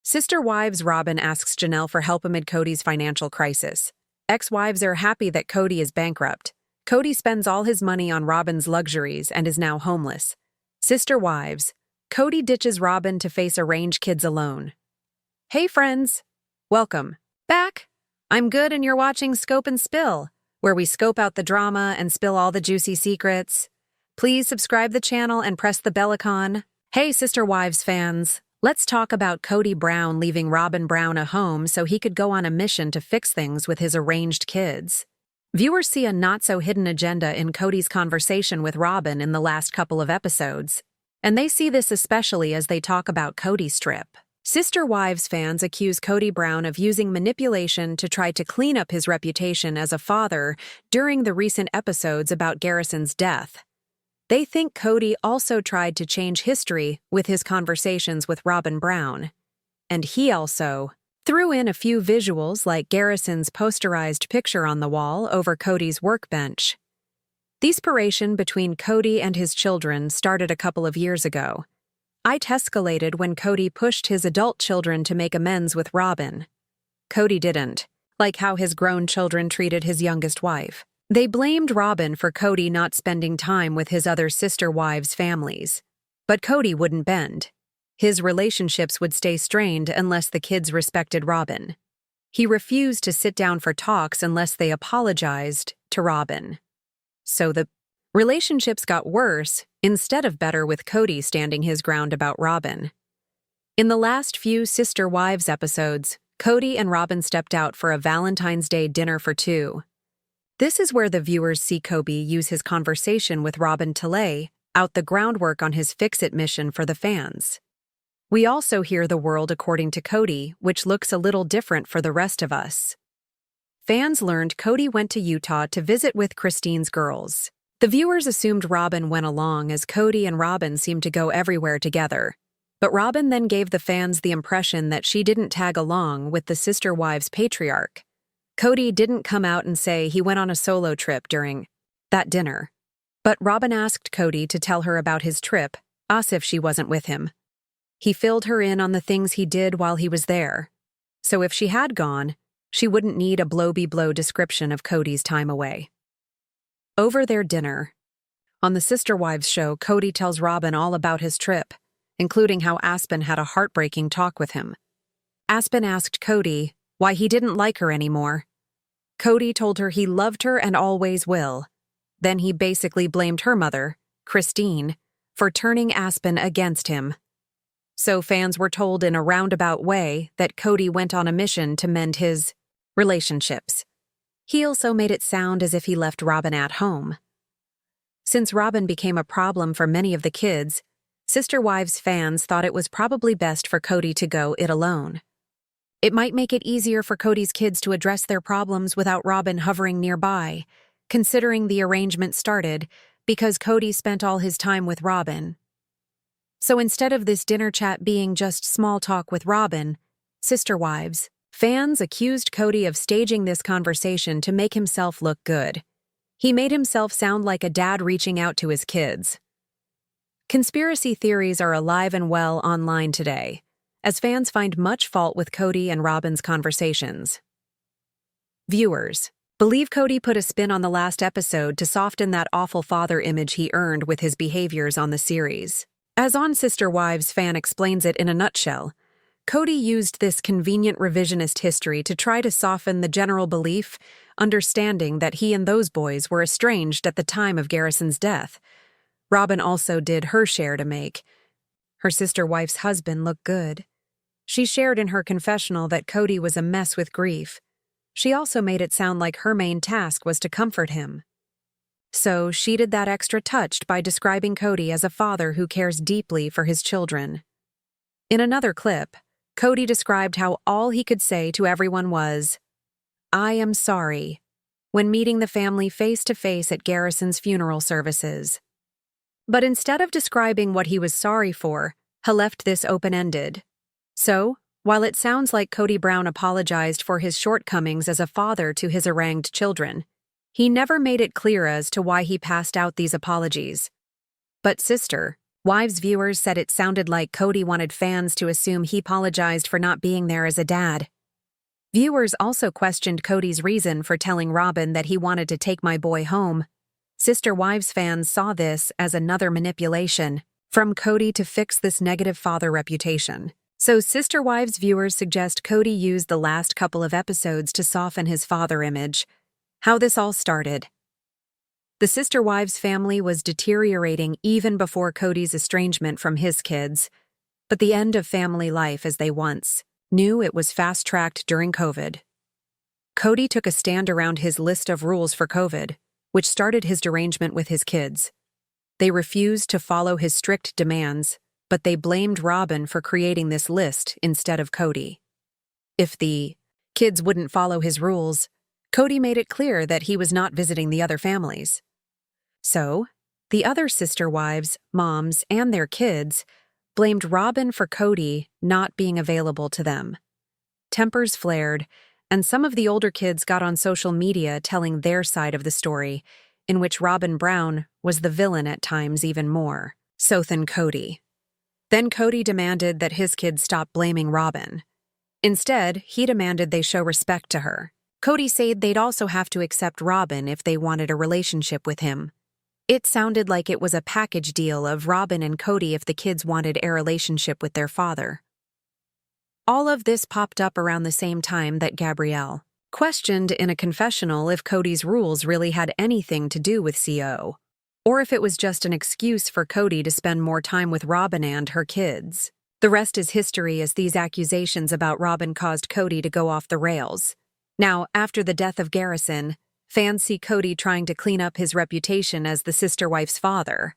Sister Wives Robyn asks Janelle for help amid Kody's financial crisis. Ex-wives are happy that Kody is bankrupt. Kody spends all his money on Robyn's luxuries and is now homeless. Sister Wives. Kody ditches Robyn to face arranged kids alone. Hey friends! Welcome back! I'm good and you're watching Scope and Spill, where we scope out the drama and spill all the juicy secrets. Please subscribe the channel and press the bell icon. Hey Sister Wives fans! Let's talk about Kody Brown leaving Robyn Brown a home so he could go on a mission to fix things with his arranged kids. Viewers see a not-so-hidden agenda in Kody's conversation with Robyn in the last couple of episodes, and they see this especially as they talk about Kody's trip. Sister Wives fans accuse Kody Brown of using manipulation to try to clean up his reputation as a father during the recent episodes about Garrison's death. They think Kody also tried to change history with his conversations with Robyn Brown. And he also threw in a few visuals like Garrison's posterized picture on the wall over Kody's workbench. The separation between Kody and his children started a couple of years ago. It escalated when Kody pushed his adult children to make amends with Robyn. Kody didn't, like how his grown children treated his youngest wife. They blamed Robyn for Kody not spending time with his other sister wives' families. But Kody wouldn't bend. His relationships would stay strained unless the kids respected Robyn. He refused to sit down for talks unless they apologized to Robyn. So the relationships got worse instead of better, with Kody standing his ground about Robyn. In the last few Sister Wives episodes, Kody and Robyn stepped out for a Valentine's Day dinner for two. This is where the viewers see Kody use his conversation with Robyn to lay out the groundwork on his fix-it mission for the fans. We also hear the world according to Kody, which looks a little different for the rest of us. Fans learned Kody went to Utah to visit with Christine's girls. The viewers assumed Robyn went along as Kody and Robyn seemed to go everywhere together. But Robyn then gave the fans the impression that she didn't tag along with the Sister Wives patriarch. Kody didn't come out and say he went on a solo trip during that dinner. But Robyn asked Kody to tell her about his trip, as if she wasn't with him. He filled her in on the things he did while he was there. So if she had gone, she wouldn't need a blow-by-blow description of Kody's time away. Over their dinner, on the Sister Wives show, Kody tells Robyn all about his trip, including how Aspen had a heartbreaking talk with him. Aspen asked Kody why he didn't like her anymore. Kody told her he loved her and always will. Then he basically blamed her mother, Christine, for turning Aspen against him. So fans were told in a roundabout way that Kody went on a mission to mend his relationships. He also made it sound as if he left Robyn at home. Since Robyn became a problem for many of the kids, Sister Wives fans thought it was probably best for Kody to go it alone. It might make it easier for Kody's kids to address their problems without Robyn hovering nearby, considering the arrangement started because Kody spent all his time with Robyn. So instead of this dinner chat being just small talk with Robyn, Sister Wives fans accused Kody of staging this conversation to make himself look good. He made himself sound like a dad reaching out to his kids. Conspiracy theories are alive and well online today, as fans find much fault with Kody and Robyn's conversations. Viewers believe Kody put a spin on the last episode to soften that awful father image he earned with his behaviors on the series. As On Sister Wives fan explains it in a nutshell, Kody used this convenient revisionist history to try to soften the general belief, understanding that he and those boys were estranged at the time of Garrison's death. Robyn also did her share to make her sister wife's husband look good. She shared in her confessional that Kody was a mess with grief. She also made it sound like her main task was to comfort him. So she did that extra touch by describing Kody as a father who cares deeply for his children. In another clip, Kody described how all he could say to everyone was, "I am sorry," when meeting the family face-to-face at Garrison's funeral services. But instead of describing what he was sorry for, he left this open-ended. So, while it sounds like Kody Brown apologized for his shortcomings as a father to his arranged children, he never made it clear as to why he passed out these apologies. But Sister Wives viewers said it sounded like Kody wanted fans to assume he apologized for not being there as a dad. Viewers also questioned Kody's reason for telling Robyn that he wanted to take my boy home. Sister Wives fans saw this as another manipulation from Kody to fix this negative father reputation. So Sister Wives viewers suggest Kody used the last couple of episodes to soften his father image. How this all started. The Sister Wives family was deteriorating even before Kody's estrangement from his kids, but the end of family life as they once knew it was fast-tracked during COVID. Kody took a stand around his list of rules for COVID, which started his derangement with his kids. They refused to follow his strict demands, but they blamed Robyn for creating this list instead of Kody. If the kids wouldn't follow his rules, Kody made it clear that he was not visiting the other families. So, the other sister wives, moms, and their kids blamed Robyn for Kody not being available to them. Tempers flared, and some of the older kids got on social media telling their side of the story, in which Robyn Brown was the villain at times even more so than Kody. Then Kody demanded that his kids stop blaming Robyn. Instead, he demanded they show respect to her. Kody said they'd also have to accept Robyn if they wanted a relationship with him. It sounded like it was a package deal of Robyn and Kody if the kids wanted a relationship with their father. All of this popped up around the same time that Gabrielle questioned in a confessional if Kody's rules really had anything to do with CO, or if it was just an excuse for Kody to spend more time with Robyn and her kids. The rest is history as these accusations about Robyn caused Kody to go off the rails. Now, after the death of Garrison, fans see Kody trying to clean up his reputation as the sister wife's father.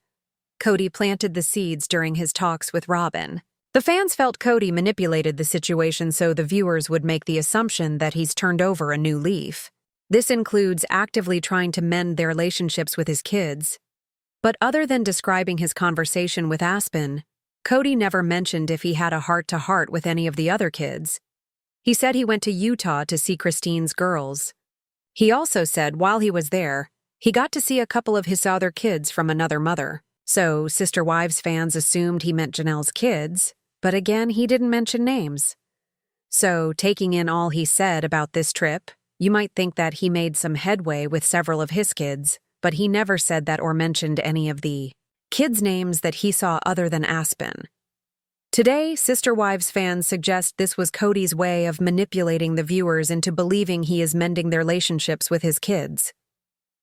Kody planted the seeds during his talks with Robyn. The fans felt Kody manipulated the situation so the viewers would make the assumption that he's turned over a new leaf. This includes actively trying to mend their relationships with his kids. But other than describing his conversation with Aspen, Kody never mentioned if he had a heart-to-heart with any of the other kids. He said he went to Utah to see Christine's girls. He also said while he was there, he got to see a couple of his other kids from another mother. So Sister Wives fans assumed he meant Janelle's kids, but again, he didn't mention names. So, taking in all he said about this trip, you might think that he made some headway with several of his kids, but he never said that or mentioned any of the kids' names that he saw other than Aspen. Today, Sister Wives fans suggest this was Kody's way of manipulating the viewers into believing he is mending their relationships with his kids.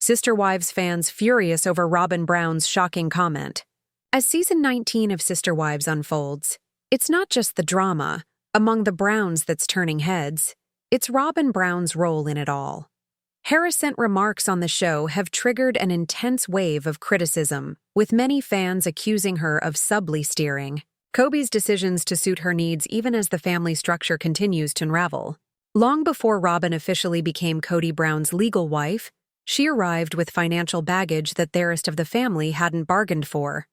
Sister Wives fans furious over Robyn Brown's shocking comment. As season 19 of Sister Wives unfolds, it's not just the drama among the Browns that's turning heads, it's Robyn Brown's role in it all. Her recent remarks on the show have triggered an intense wave of criticism, with many fans accusing her of subtly steering Kody's decisions to suit her needs even as the family structure continues to unravel. Long before Robyn officially became Kody Brown's legal wife, she arrived with financial baggage that the rest of the family hadn't bargained for.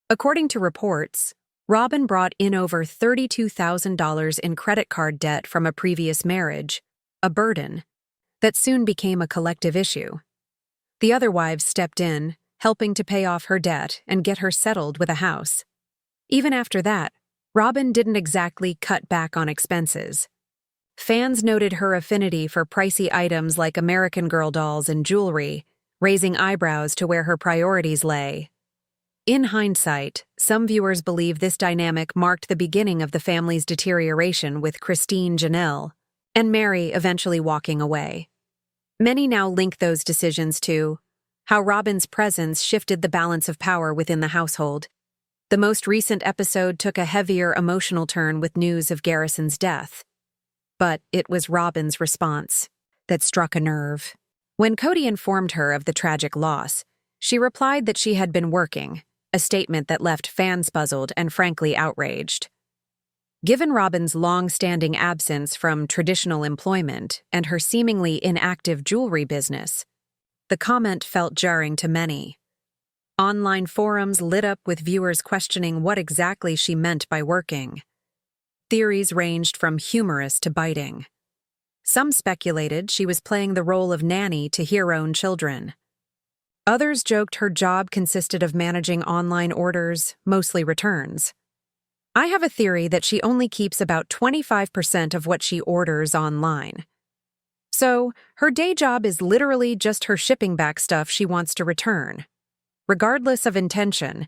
According to reports, Robyn brought in over $32,000 in credit card debt from a previous marriage, a burden that soon became a collective issue. The other wives stepped in, helping to pay off her debt and get her settled with a house. Even after that, Robyn didn't exactly cut back on expenses. Fans noted her affinity for pricey items like American Girl dolls and jewelry, raising eyebrows to where her priorities lay. In hindsight, some viewers believe this dynamic marked the beginning of the family's deterioration, with Christine Janelle and Mary eventually walking away. Many now link those decisions to how Robyn's presence shifted the balance of power within the household. The most recent episode took a heavier emotional turn with news of Garrison's death. But it was Robyn's response that struck a nerve. When Kody informed her of the tragic loss, she replied that she had been working, a statement that left fans puzzled and frankly outraged. Given Robyn's long-standing absence from traditional employment and her seemingly inactive jewelry business, the comment felt jarring to many. Online forums lit up with viewers questioning what exactly she meant by working. Theories ranged from humorous to biting. Some speculated she was playing the role of nanny to her own children. Others joked her job consisted of managing online orders, mostly returns. I have a theory that she only keeps about 25% of what she orders online. So, her day job is literally just her shipping back stuff she wants to return. Regardless of intention,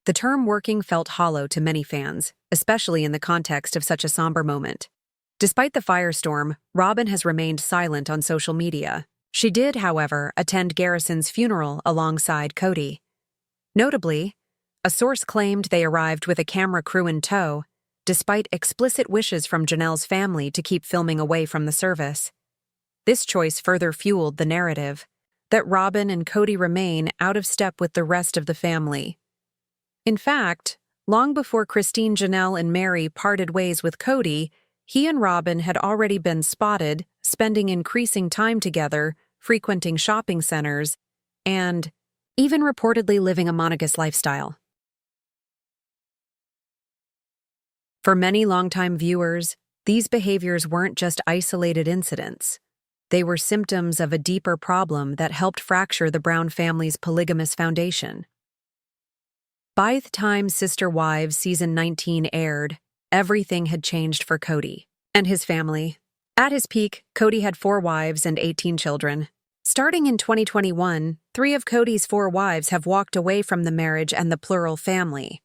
the term working felt hollow to many fans, especially in the context of such a somber moment. Despite the firestorm, Robyn has remained silent on social media. She did, however, attend Garrison's funeral alongside Kody. Notably, a source claimed they arrived with a camera crew in tow, despite explicit wishes from Janelle's family to keep filming away from the service. This choice further fueled the narrative that Robyn and Kody remain out of step with the rest of the family. In fact, long before Christine, Janelle, and Mary parted ways with Kody, he and Robyn had already been spotted spending increasing time together, frequenting shopping centers, and even reportedly living a monogamous lifestyle. For many longtime viewers, these behaviors weren't just isolated incidents. They were symptoms of a deeper problem that helped fracture the Brown family's polygamous foundation. By the time Sister Wives Season 19 aired, everything had changed for Kody and his family. At his peak, Kody had 4 wives and 18 children. Starting in 2021, 3 of Kody's 4 wives have walked away from the marriage and the plural family.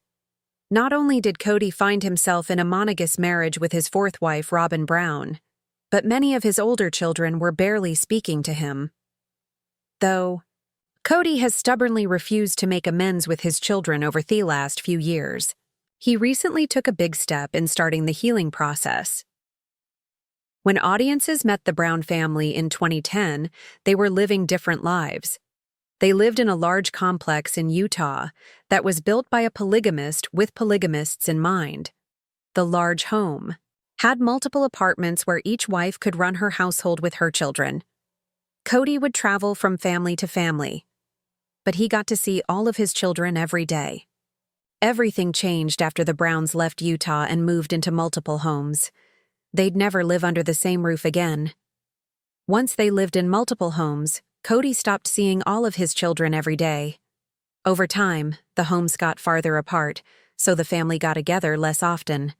Not only did Kody find himself in a monogamous marriage with his 4th wife, Robyn Brown, but many of his older children were barely speaking to him. Though, Kody has stubbornly refused to make amends with his children over the last few years. He recently took a big step in starting the healing process. When audiences met the Brown family in 2010, they were living different lives. They lived in a large complex in Utah that was built by a polygamist with polygamists in mind. The large home had multiple apartments where each wife could run her household with her children. Kody would travel from family to family, but he got to see all of his children every day. Everything changed after the Browns left Utah and moved into multiple homes. They'd never live under the same roof again. Once they lived in multiple homes, Kody stopped seeing all of his children every day. Over time, the homes got farther apart, so the family got together less often.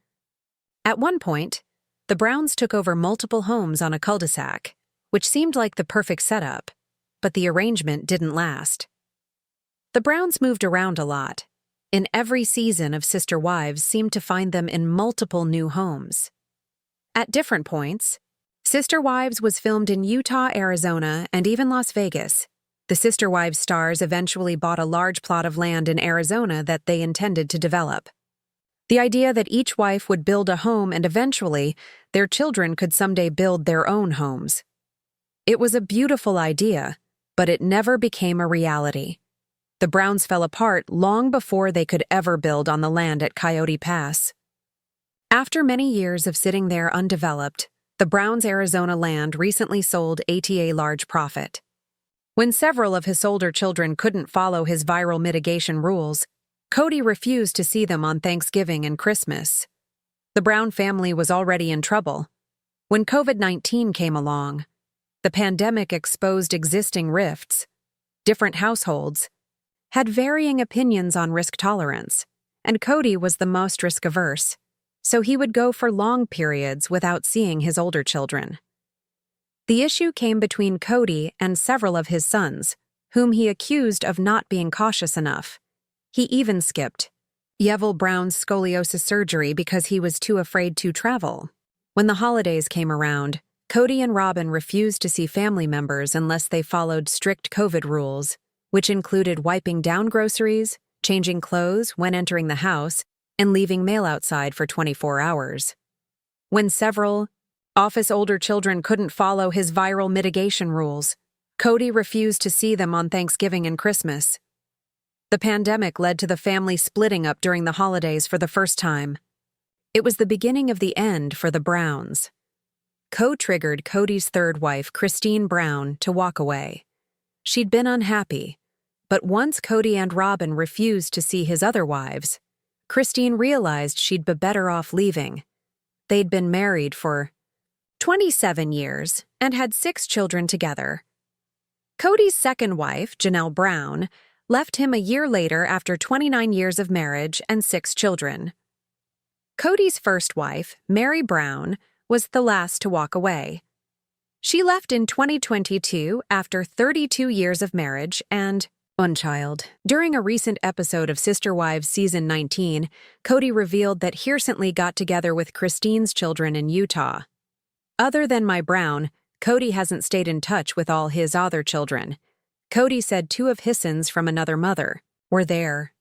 At one point, the Browns took over multiple homes on a cul-de-sac, which seemed like the perfect setup, but the arrangement didn't last. The Browns moved around a lot. In every season of Sister Wives seemed to find them in multiple new homes. At different points, Sister Wives was filmed in Utah, Arizona, and even Las Vegas. The Sister Wives stars eventually bought a large plot of land in Arizona that they intended to develop. The idea that each wife would build a home and eventually their children could someday build their own homes. It was a beautiful idea, but it never became a reality. The Browns fell apart long before they could ever build on the land at Coyote Pass. After many years of sitting there undeveloped, the Browns' Arizona land recently sold at a large profit. When several of his older children couldn't follow his viral mitigation rules, Kody refused to see them on Thanksgiving and Christmas. The Brown family was already in trouble. When COVID-19 came along, the pandemic exposed existing rifts. Different households had varying opinions on risk tolerance, and Kody was the most risk-averse, so he would go for long periods without seeing his older children. The issue came between Kody and several of his sons, whom he accused of not being cautious enough. He even skipped Janelle Brown's scoliosis surgery because he was too afraid to travel. When the holidays came around, Kody and Robyn refused to see family members unless they followed strict COVID rules, which included wiping down groceries, changing clothes when entering the house, and leaving mail outside for 24 hours. When several office older children couldn't follow his viral mitigation rules, Kody refused to see them on Thanksgiving and Christmas. The pandemic led to the family splitting up during the holidays for the first time. It was the beginning of the end for the Browns. Co-triggered Kody's 3rd wife, Christine Brown, to walk away. She'd been unhappy, but once Kody and Robyn refused to see his other wives, Christine realized she'd be better off leaving. They'd been married for 27 years and had 6 children together. Kody's second wife, Janelle Brown, left him a year later after 29 years of marriage and 6 children. Kody's first wife, Mary Brown, was the last to walk away. She left in 2022 after 32 years of marriage and one child. During a recent episode of Sister Wives Season 19, Kody revealed that he recently got together with Christine's children in Utah. Other than my Brown, Kody hasn't stayed in touch with all his other children. Kody said 2 of his sons from another mother were there.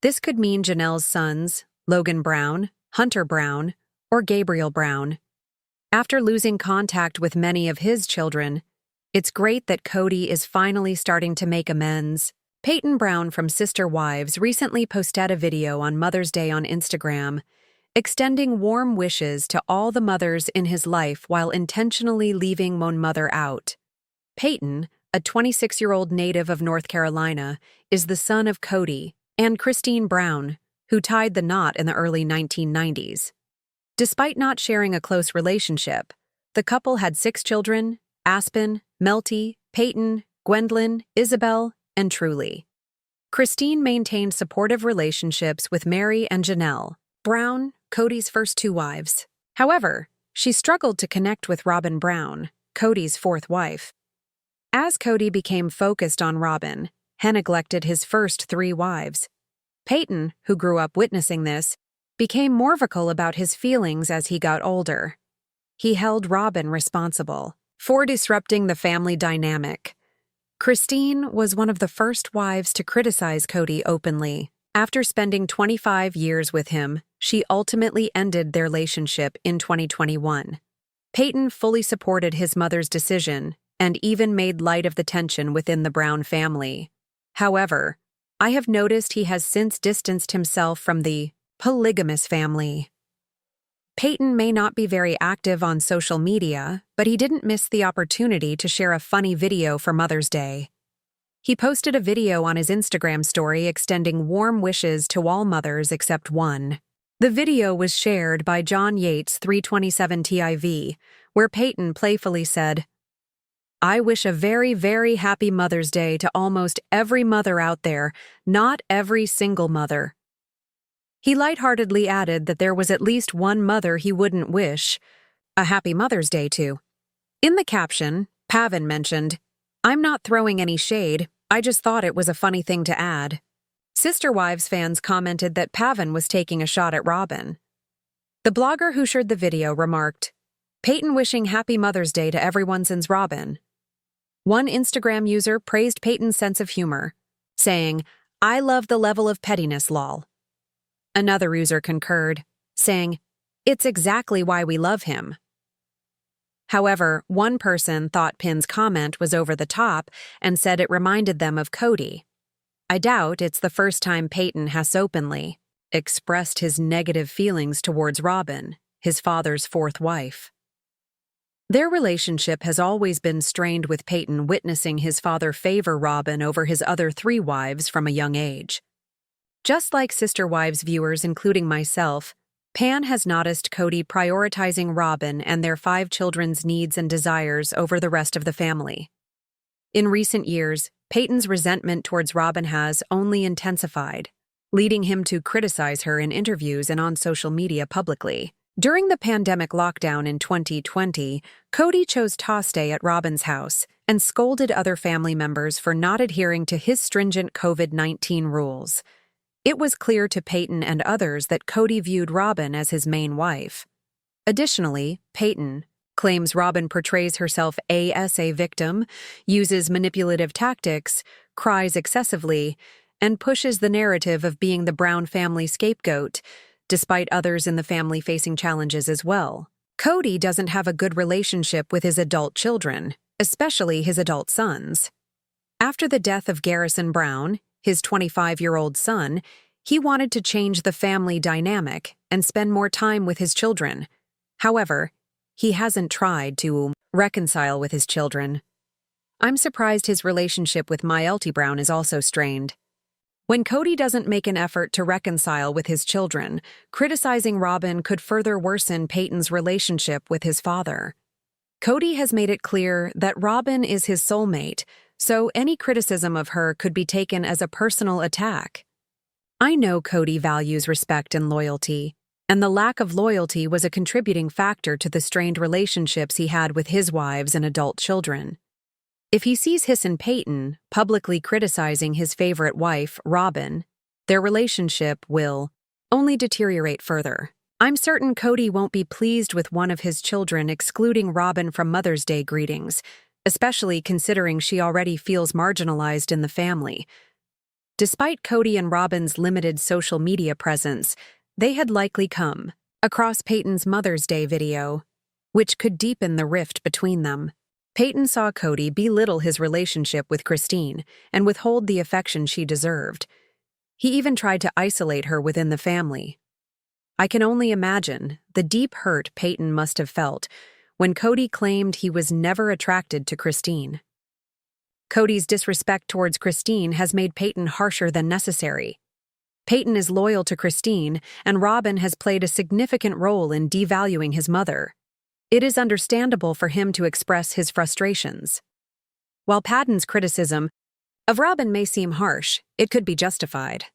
This could mean Janelle's sons, Logan Brown, Hunter Brown, or Gabriel Brown. After losing contact with many of his children, it's great that Kody is finally starting to make amends. Peyton Brown from Sister Wives recently posted a video on Mother's Day on Instagram, extending warm wishes to all the mothers in his life while intentionally leaving one mother out. Peyton, a 26-year-old native of North Carolina, is the son of Kody and Christine Brown, who tied the knot in the early 1990s. Despite not sharing a close relationship, the couple had 6 children: Aspen, Melty, Peyton, Gwendolyn, Isabel, and Truly. Christine maintained supportive relationships with Mary and Janelle Brown, Kody's first 2 wives. However, she struggled to connect with Robyn Brown, Kody's 4th wife. As Kody became focused on Robyn, he neglected his first 3 wives. Peyton, who grew up witnessing this, became more vocal about his feelings as he got older. He held Robyn responsible for disrupting the family dynamic. Christine was one of the first wives to criticize Kody openly. After spending 25 years with him, she ultimately ended their relationship in 2021. Peyton fully supported his mother's decision and even made light of the tension within the Brown family. However, I have noticed he has since distanced himself from the polygamous family. Peyton may not be very active on social media, but he didn't miss the opportunity to share a funny video for Mother's Day. He posted a video on his Instagram story extending warm wishes to all mothers except one. The video was shared by John Yates 327 TIV, where Peyton playfully said, "I wish a very, very happy Mother's Day to almost every mother out there, not every single mother." He lightheartedly added that there was at least one mother he wouldn't wish a happy Mother's Day to. In the caption, Pavin mentioned, "I'm not throwing any shade, I just thought it was a funny thing to add." Sister Wives fans commented that Pavin was taking a shot at Robyn. The blogger who shared the video remarked, "Peyton wishing happy Mother's Day to everyone since Robyn." One Instagram user praised Peyton's sense of humor, saying, "I love the level of pettiness, lol." Another user concurred, saying, "It's exactly why we love him." However, one person thought Pin's comment was over the top and said it reminded them of Kody. I doubt it's the first time Peyton has openly expressed his negative feelings towards Robyn, his father's 4th wife. Their relationship has always been strained, with Peyton witnessing his father favor Robyn over his other 3 wives from a young age. Just like Sister Wives viewers, including myself, Pan has noticed Kody prioritizing Robyn and their 5 children's needs and desires over the rest of the family. In recent years, Peyton's resentment towards Robyn has only intensified, leading him to criticize her in interviews and on social media publicly. During the pandemic lockdown in 2020, Kody chose to stay at Robyn's house and scolded other family members for not adhering to his stringent COVID-19 rules. It was clear to Peyton and others that Kody viewed Robyn as his main wife. Additionally, Peyton claims Robyn portrays herself as a victim, uses manipulative tactics, cries excessively, and pushes the narrative of being the Brown family scapegoat, despite others in the family facing challenges as well. Kody doesn't have a good relationship with his adult children, especially his adult sons. After the death of Garrison Brown, his 25-year-old son, he wanted to change the family dynamic and spend more time with his children. However, he hasn't tried to reconcile with his children. I'm surprised his relationship with Kody Brown is also strained. When Kody doesn't make an effort to reconcile with his children, criticizing Robyn could further worsen Peyton's relationship with his father. Kody has made it clear that Robyn is his soulmate, so any criticism of her could be taken as a personal attack. I know Kody values respect and loyalty, and the lack of loyalty was a contributing factor to the strained relationships he had with his wives and adult children. If he sees Hiss and Peyton publicly criticizing his favorite wife, Robyn, their relationship will only deteriorate further. I'm certain Kody won't be pleased with one of his children excluding Robyn from Mother's Day greetings, especially considering she already feels marginalized in the family. Despite Kody and Robyn's limited social media presence, they had likely come across Peyton's Mother's Day video, which could deepen the rift between them. Peyton saw Kody belittle his relationship with Christine and withhold the affection she deserved. He even tried to isolate her within the family. I can only imagine the deep hurt Peyton must have felt when Kody claimed he was never attracted to Christine. Kody's disrespect towards Christine has made Peyton harsher than necessary. Peyton is loyal to Christine, and Robyn has played a significant role in devaluing his mother. It is understandable for him to express his frustrations. While Peyton's criticism of Robyn may seem harsh, it could be justified.